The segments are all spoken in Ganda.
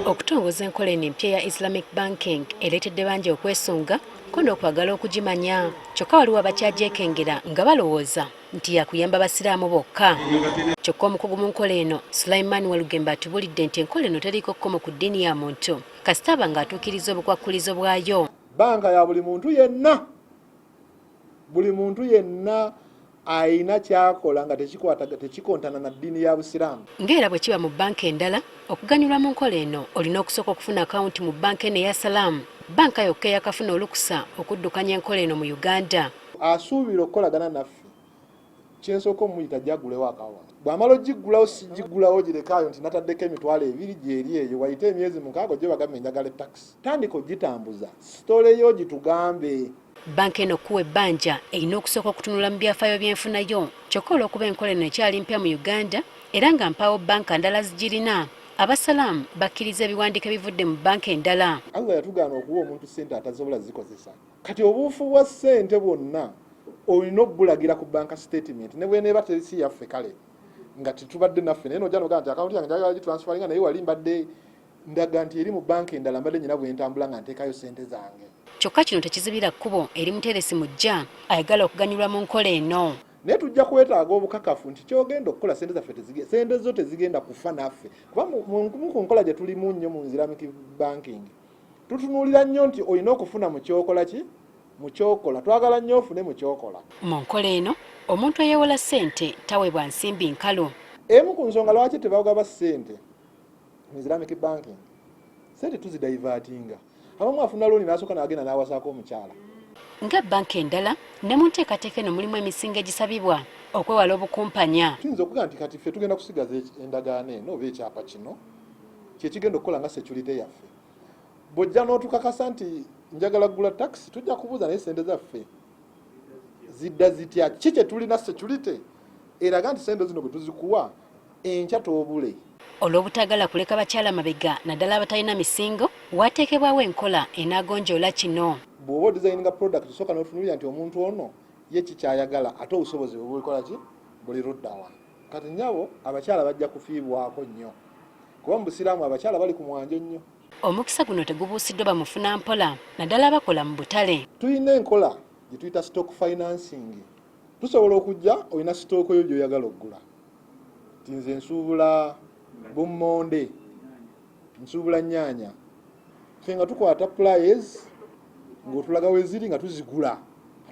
Okutongoza enkola eno empya ya Islamic banking ereetedde bangi okwesunga ko n'okwagala okugimanya, kyokka waliwo abakyagyekengera nga balowooza nti yakuyamba basiraamu bokka. Kyokka omukugu mu nkola eno Sulaiman Walugembe atubulidde nti enkola eno teriiko kkomo ku ddiini ya muntu kasitaba ng'atuukiriza obukwakkulizo bwayo. Banka ya buli muntu yenna, buli muntu yenna ayina kyakola nga tekikontana na ddiini ya Busiraamu. Ng'era bwe kiba mu banka endala, okuganyulwa mu nkola eno olina okusooka okufuna akawunti mu banka eno eya Salaamu, banka yokka eyakafuna olukusa okuddukanya enkola eno mu Uganda. Asuubira okukolagana naffe, kyensooka omuyita gyagulewo akawunti. Bw'amala ogiggulawo sigiggulawo girekaayo nti nataddeko emitwalo 2 gyeri eyo wayite emyezi 6 gye bagambe njagala takisi. Tandika ogitambuza, sitole yo gitugambe. Banka eno kuwa ebbanja erina okusooka okutunula mu byafaayo by'enfunayo, kyokka olw'okuba enkola eno ekyali mpya mu Uganda era nga mpaawo banka ndala zigirina, Abasalaamu bakkiriza ebiwandiiko ebivudde mu banka endala. Allah yatugaana okuwa omuntu ssente atasobola zikozesa. Kati obuufu bwa ssente bwonna olina obbulagira ku banka statement ne bw'eneeba terisi yaffe kale nga tetubadde naffe naye nojja nogaa nti akawunti yange njagala gitransfaringa naye wali mbadde ndaga nti eri mu banka endala mbadde nyina bwentambula nga nteekayo ssente zange. Kyokka kino tekizibira kkubo eri muteresi mujja ayagala okuganyulwa mu nkola eno. Naye tujja kwetaaga obukakafu nti kyogenda okukola ssente zaffe ssente zo tezigenda kufa naffe. Kuba ku nkola gye tulimu nnyo mu Islamic banking tutunuulira nnyo nti olina okufuna mu kyokola ki? Mu kyokola. Twagala nnyo ofune mu kyokola. Mu nkola eno omuntu eyeewola ssente taweebwa nsimbi nkalu. Emu ku nsonga lwaki tebagaba ssente mu Islamic banking, ssente tuzidaivatinga. Abamu afuna looni n'asooka n'agenda n'awasaako omukyala. Nga banka endala ne mu nteekateeka eno mulimu emisingo egisabibwa okwewala obukumpanya. Tuyinza okugaa nti kati ffe tugenda kusigaza endagaano eno oba ekyapa kino kyekigenda okukola nga security yaffe. Bw'ojja n'otukakasa nti njagala kugula takisi tujja kubuuza naye ssente zaffe zidda zitya, ki kye tulina security eraga nti ssente zino bwe tuzikuwa enkya toobule. Olw'obutagala kuleka bakyala mabega naddala abatalina misingo, waateekebwawo enkola enaagonjoola kino. Bw'oba odesigninga product sooka n'otunuulira nti omuntu ono ye kikyayagala ate obusobozi bwe ki buli luddawa. Kati nnyabo abakyala bajja kufiibwako nnyo kuba mu Busiraamu abakyala bali ku mwanjo nnyo. Omukisa guno tegubuusiddwa bamufuna mpola naddala abakola mu butale. Tuyina enkola gye tuyita stock financing. Tusobola okujja olina sitooko yo gy'oyagala okugula. Ti nze nsuubula bummonde, nsuubula nnyaanya, ffe nga tukwata players ng'otulaga we ziri nga tuzigula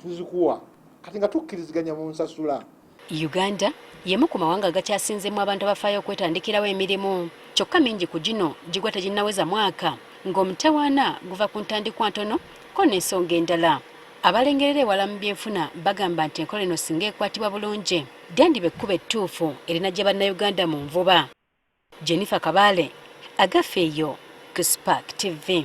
tuzikuwa kati nga tukkiriziganya mu nsasula. Uganda y'emu ku mawanga agakyasinzemu abantu abafaayo okwetandikirawo emirimu, kyokka mingi ku gino gigwa teginnaweza mwaka ng'omutawaana guva ku ntandikwa ntono ko n'ensonga endala. Abalengerera ewala mu byenfuna bagamba nti enkola eno singa ekwatibwa bulungi dyandiba ekkuba ettuufu erina gye bannayuganda mu nvuba. Jenifar Kabaale, agaffe eyo ku Spark TV.